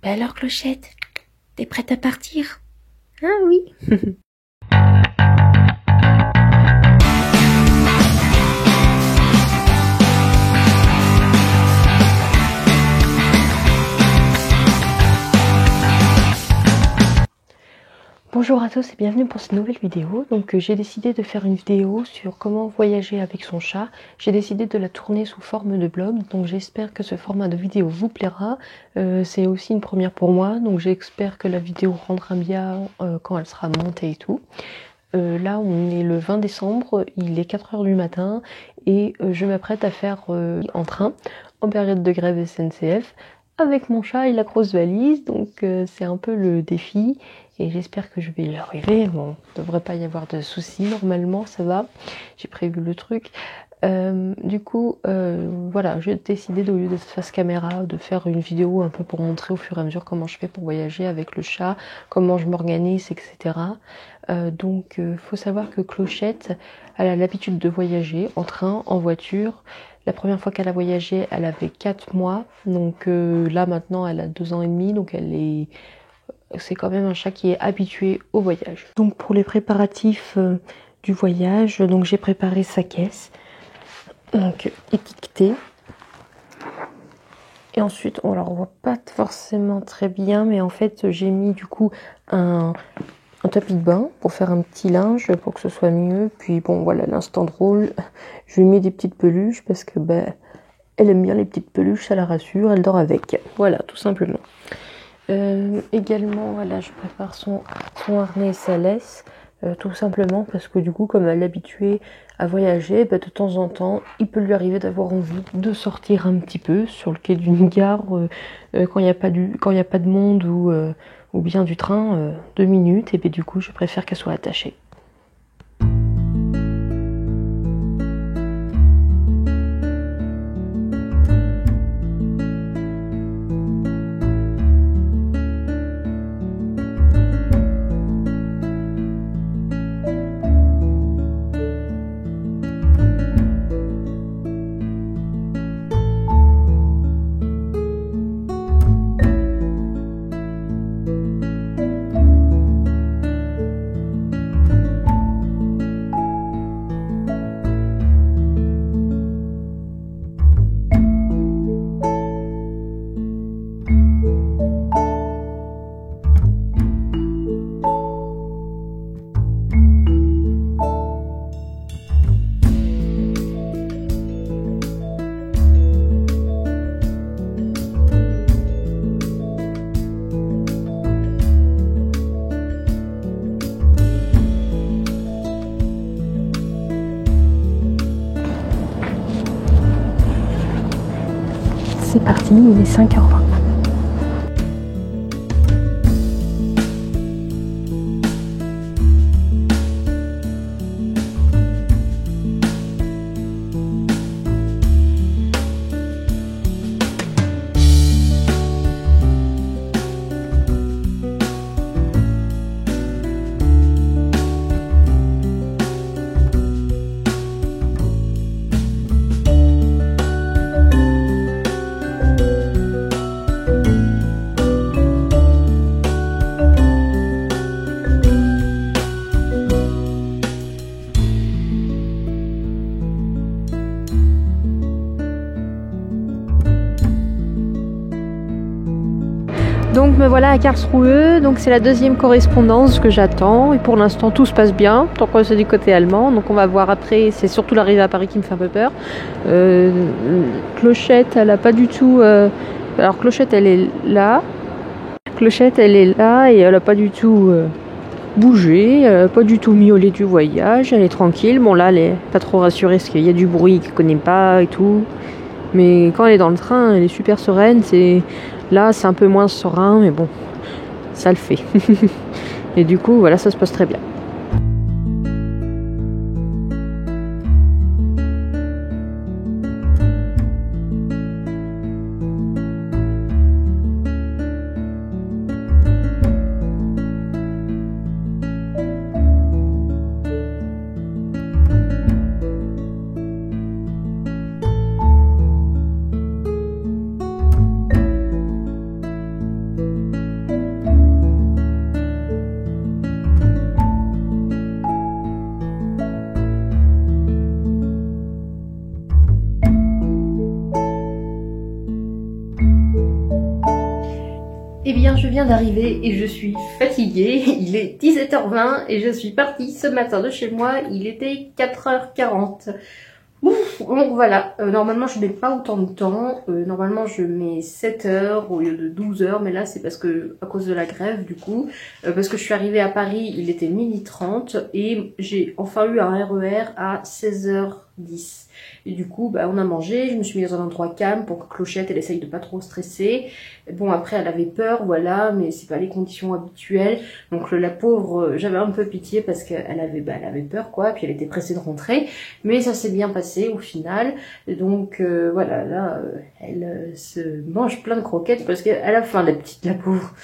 Bah alors Clochette, t'es prête à partir? Ah oui. Bonjour à tous et bienvenue pour cette nouvelle vidéo. Donc j'ai décidé de faire une vidéo sur comment voyager avec son chat. J'ai décidé de la tourner sous forme de vlog, donc j'espère que ce format de vidéo vous plaira. C'est aussi une première pour moi, donc j'espère que la vidéo rendra bien quand elle sera montée et tout. Là on est le 20 décembre, il est 4 h du matin et je m'apprête à faire en train en période de grève SNCF avec mon chat et la grosse valise, donc c'est un peu le défi et j'espère que je vais y arriver. Bon, il ne devrait pas y avoir de soucis, normalement ça va, j'ai prévu le truc. Du coup, voilà, j'ai décidé au lieu de face caméra de faire une vidéo un peu pour montrer au fur et à mesure comment je fais pour voyager avec le chat, comment je m'organise, etc. Donc, faut savoir que Clochette, elle a l'habitude de voyager en train, en voiture. La première fois qu'elle a voyagé, elle avait 4 mois. Donc là, maintenant, elle a 2 ans et demi. Donc c'est quand même un chat qui est habitué au voyage. Donc pour les préparatifs du voyage, donc j'ai préparé sa caisse. Donc étiquetée. Et ensuite, on la voit pas forcément très bien, mais en fait, j'ai mis du coup un tapis de bain pour faire un petit linge pour que ce soit mieux. Puis bon, voilà, l'instant drôle, je lui ai mis des petites peluches parce que elle aime bien les petites peluches, ça la rassure, elle dort avec. Voilà, tout simplement. Également, voilà, je prépare son harnais et sa laisse, tout simplement parce que du coup, comme elle est habituée à voyager, de temps en temps, il peut lui arriver d'avoir envie de sortir un petit peu sur le quai d'une gare quand il n'y a pas de monde ou bien du train, 2 minutes, et du coup, je préfère qu'elle soit attachée. C'est parti, il est 5h20. Donc me voilà à Karlsruhe, donc c'est la deuxième correspondance que j'attends et pour l'instant tout se passe bien, tant que c'est du côté allemand, donc on va voir après, c'est surtout l'arrivée à Paris qui me fait un peu peur. Clochette, elle a pas du tout... Alors Clochette elle est là et elle a pas du tout bougé, elle a pas du tout miaulé du voyage, elle est tranquille. Bon là elle est pas trop rassurée parce qu'il y a du bruit qu'elle connaît pas et tout. Mais quand elle est dans le train, elle est super sereine. Là, c'est un peu moins serein, mais bon, ça le fait. Et du coup, voilà, ça se passe très bien. Eh bien, je viens d'arriver et je suis fatiguée. Il est 17h20 et je suis partie ce matin de chez moi. Il était 4h40. Ouf, donc voilà, normalement je mets pas autant de temps, normalement je mets 7 heures au lieu de 12 heures, mais là c'est parce que à cause de la grève du coup, parce que je suis arrivée à Paris, il était 12h30 et j'ai enfin eu un RER à 16h10. Et du coup, bah, on a mangé, je me suis mise dans un endroit calme pour que Clochette elle essaye de pas trop stresser. Bon après elle avait peur, voilà, mais c'est pas les conditions habituelles. Donc la pauvre, j'avais un peu pitié parce qu'elle avait, elle avait peur quoi, puis elle était pressée de rentrer. Mais ça s'est bien passé au final. Donc voilà, là, elle se mange plein de croquettes parce qu'elle a faim, la pauvre.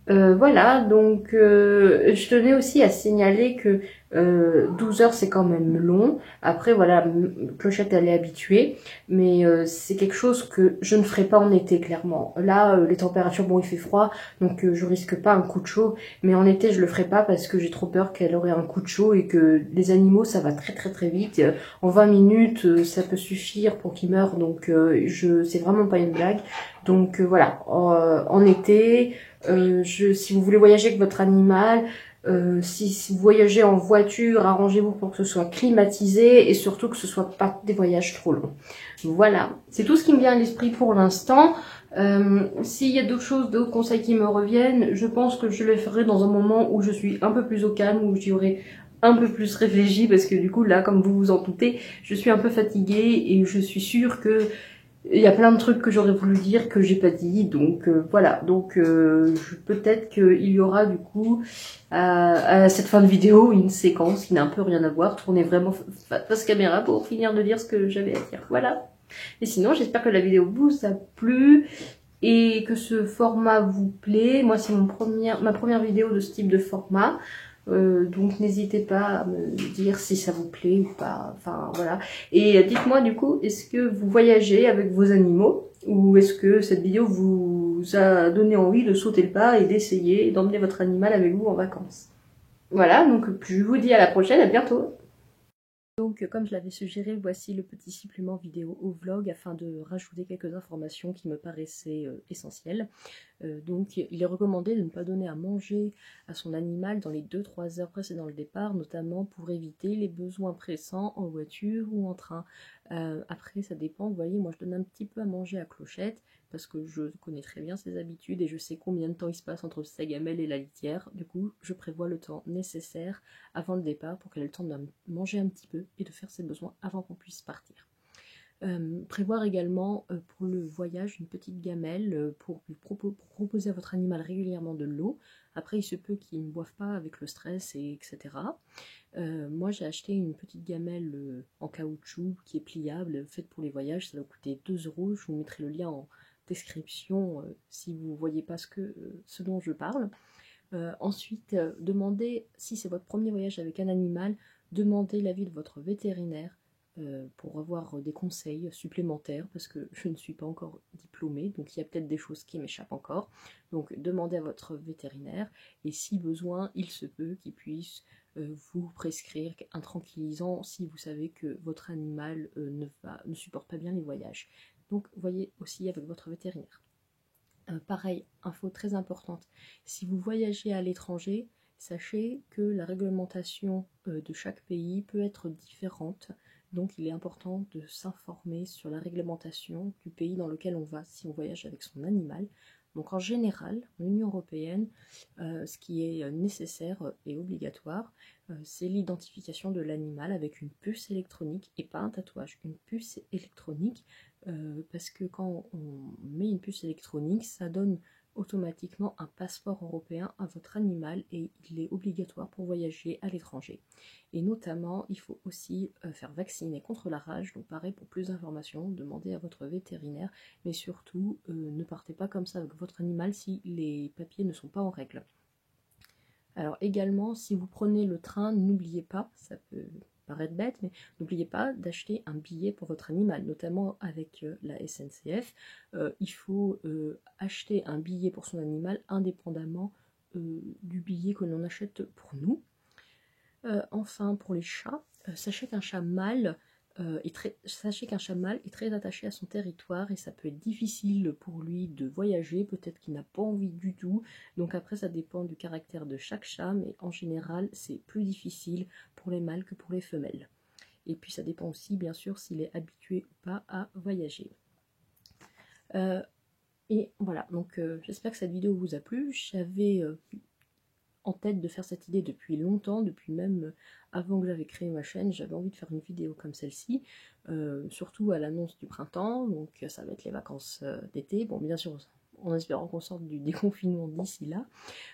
Voilà, donc je tenais aussi à signaler que 12 heures c'est quand même long. Après voilà, Clochette elle est habituée, mais c'est quelque chose que je ne ferai pas en été clairement. Là les températures, bon il fait froid, donc je risque pas un coup de chaud, mais en été je le ferai pas parce que j'ai trop peur qu'elle aurait un coup de chaud et que les animaux ça va très très très vite. En 20 minutes ça peut suffire pour qu'ils meurent, donc c'est vraiment pas une blague. Donc voilà, en été... si vous voulez voyager avec votre animal, si vous voyagez en voiture, arrangez-vous pour que ce soit climatisé et surtout que ce soit pas des voyages trop longs. Voilà, c'est tout ce qui me vient à l'esprit pour l'instant. S'il y a d'autres choses, d'autres conseils qui me reviennent, je pense que je les ferai dans un moment où je suis un peu plus au calme, où j'y aurai un peu plus réfléchi, parce que du coup là, comme vous vous en doutez, je suis un peu fatiguée et je suis sûre que il y a plein de trucs que j'aurais voulu dire que j'ai pas dit, donc voilà. Donc peut-être qu'il y aura du coup à cette fin de vidéo une séquence qui n'a un peu rien à voir, tourner vraiment face caméra pour finir de dire ce que j'avais à dire. Voilà. Et sinon, j'espère que la vidéo vous a plu et que ce format vous plaît. Moi, c'est ma première vidéo de ce type de format. Donc n'hésitez pas à me dire si ça vous plaît ou pas, enfin voilà. Et dites-moi du coup, est-ce que vous voyagez avec vos animaux ou est-ce que cette vidéo vous a donné envie de sauter le pas et d'essayer d'emmener votre animal avec vous en vacances? Voilà, donc je vous dis à la prochaine, à bientôt. Donc, comme je l'avais suggéré, voici le petit supplément vidéo au vlog afin de rajouter quelques informations qui me paraissaient essentielles. Donc, il est recommandé de ne pas donner à manger à son animal dans les 2-3 heures précédant le départ, notamment pour éviter les besoins pressants en voiture ou en train. Après, ça dépend, vous voyez, moi je donne un petit peu à manger à Clochette, parce que je connais très bien ses habitudes et je sais combien de temps il se passe entre sa gamelle et la litière. Du coup, je prévois le temps nécessaire avant le départ pour qu'elle ait le temps de manger un petit peu et de faire ses besoins avant qu'on puisse partir. Prévoir également pour le voyage une petite gamelle pour proposer à votre animal régulièrement de l'eau. Après, il se peut qu'il ne boive pas avec le stress, etc. Moi, j'ai acheté une petite gamelle en caoutchouc qui est pliable, faite pour les voyages. Ça va coûter 2 €. Je vous mettrai le lien en description si vous ne voyez pas ce dont je parle. Ensuite, demandez, si c'est votre premier voyage avec un animal, demandez l'avis de votre vétérinaire pour avoir des conseils supplémentaires, parce que je ne suis pas encore diplômée, donc il y a peut-être des choses qui m'échappent encore. Donc demandez à votre vétérinaire, et si besoin, il se peut qu'il puisse vous prescrire un tranquillisant si vous savez que votre animal ne supporte pas bien les voyages. Donc voyez aussi avec votre vétérinaire. Pareil, info très importante, si vous voyagez à l'étranger, sachez que la réglementation de chaque pays peut être différente, donc il est important de s'informer sur la réglementation du pays dans lequel on va si on voyage avec son animal. Donc en général, en Union européenne, ce qui est nécessaire et obligatoire, c'est l'identification de l'animal avec une puce électronique et pas un tatouage, une puce électronique. Parce que quand on met une puce électronique, ça donne automatiquement un passeport européen à votre animal et il est obligatoire pour voyager à l'étranger. Et notamment, il faut aussi faire vacciner contre la rage, donc pareil, pour plus d'informations, demandez à votre vétérinaire, mais surtout, ne partez pas comme ça avec votre animal si les papiers ne sont pas en règle. Alors également, si vous prenez le train, n'oubliez pas, ça peut paraître bête, mais n'oubliez pas d'acheter un billet pour votre animal, notamment avec la SNCF. Il faut acheter un billet pour son animal indépendamment du billet que l'on achète pour nous. Enfin, pour les chats, sachez qu'un chat mâle Sachez qu'un chat mâle est très attaché à son territoire et ça peut être difficile pour lui de voyager, peut-être qu'il n'a pas envie du tout. Donc après ça dépend du caractère de chaque chat, mais en général c'est plus difficile pour les mâles que pour les femelles. Et puis ça dépend aussi bien sûr s'il est habitué ou pas à voyager. Et voilà, donc j'espère que cette vidéo vous a plu. J'avais en tête de faire cette idée depuis longtemps, depuis même avant que j'avais créé ma chaîne. J'avais envie de faire une vidéo comme celle-ci, surtout à l'annonce du printemps, donc ça va être les vacances d'été. Bon, bien sûr, en espérant qu'on sorte du déconfinement d'ici là,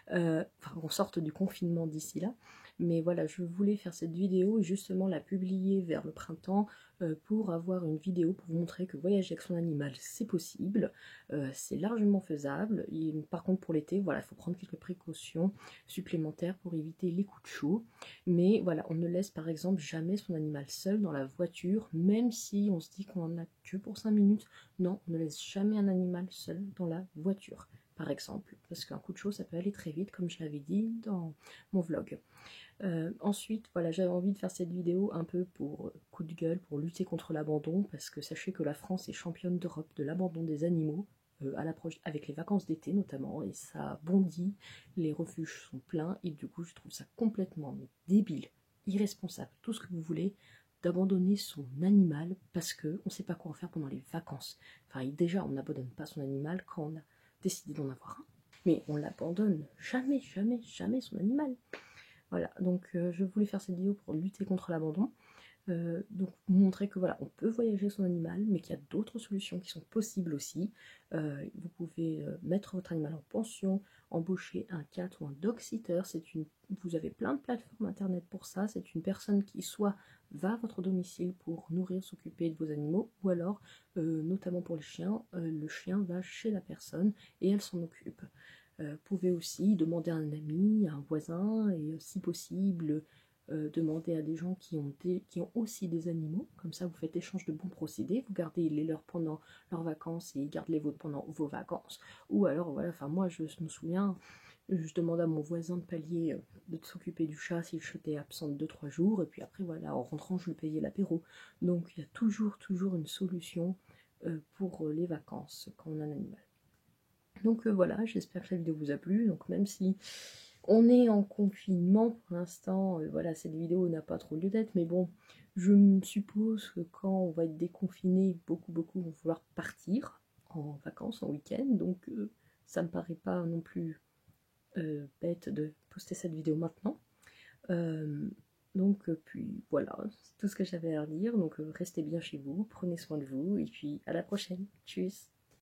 enfin qu'on sorte du confinement d'ici là. Mais voilà, je voulais faire cette vidéo et justement la publier vers le printemps pour avoir une vidéo pour vous montrer que voyager avec son animal c'est possible, c'est largement faisable. Et, par contre pour l'été, voilà, il faut prendre quelques précautions supplémentaires pour éviter les coups de chaud. Mais voilà, on ne laisse par exemple jamais son animal seul dans la voiture, même si on se dit qu'on en a que pour 5 minutes. Non, on ne laisse jamais un animal seul dans la voiture, par exemple, parce qu'un coup de chaud ça peut aller très vite, comme je l'avais dit dans mon vlog. Ensuite, voilà, j'avais envie de faire cette vidéo un peu pour coup de gueule, pour lutter contre l'abandon, parce que sachez que la France est championne d'Europe de l'abandon des animaux, à l'approche avec les vacances d'été notamment, et ça bondit, les refuges sont pleins, et du coup je trouve ça complètement débile, irresponsable, tout ce que vous voulez, d'abandonner son animal parce que on ne sait pas quoi en faire pendant les vacances. Enfin, déjà, on n'abandonne pas son animal quand on a décidé d'en avoir un, mais on l'abandonne jamais, jamais, jamais son animal. Voilà, donc je voulais faire cette vidéo pour lutter contre l'abandon, donc montrer que voilà, on peut voyager son animal, mais qu'il y a d'autres solutions qui sont possibles aussi. Vous pouvez mettre votre animal en pension, embaucher un cat ou un dog sitter, vous avez plein de plateformes internet pour ça, c'est une personne qui soit va à votre domicile pour nourrir, s'occuper de vos animaux, ou alors, notamment pour les chiens, le chien va chez la personne et elle s'en occupe. Vous pouvez aussi demander à un ami, à un voisin, et si possible, demander à des gens qui ont aussi des animaux. Comme ça, vous faites échange de bons procédés, vous gardez les leurs pendant leurs vacances et ils gardent les vôtres pendant vos vacances. Ou alors, voilà, enfin moi, je me souviens, je demandais à mon voisin de palier de s'occuper du chat si je était absente 2-3 jours, et puis après, voilà, en rentrant, je lui payais l'apéro. Donc, il y a toujours une solution pour les vacances quand on a un animal. Donc voilà, j'espère que la vidéo vous a plu. Donc même si on est en confinement pour l'instant, voilà, cette vidéo n'a pas trop lieu d'être, mais bon, je me suppose que quand on va être déconfiné, beaucoup vont vouloir partir en vacances, en week-end, donc ça me paraît pas non plus bête de poster cette vidéo maintenant. Donc puis voilà, c'est tout ce que j'avais à dire, donc restez bien chez vous, prenez soin de vous, et puis à la prochaine, tchuss.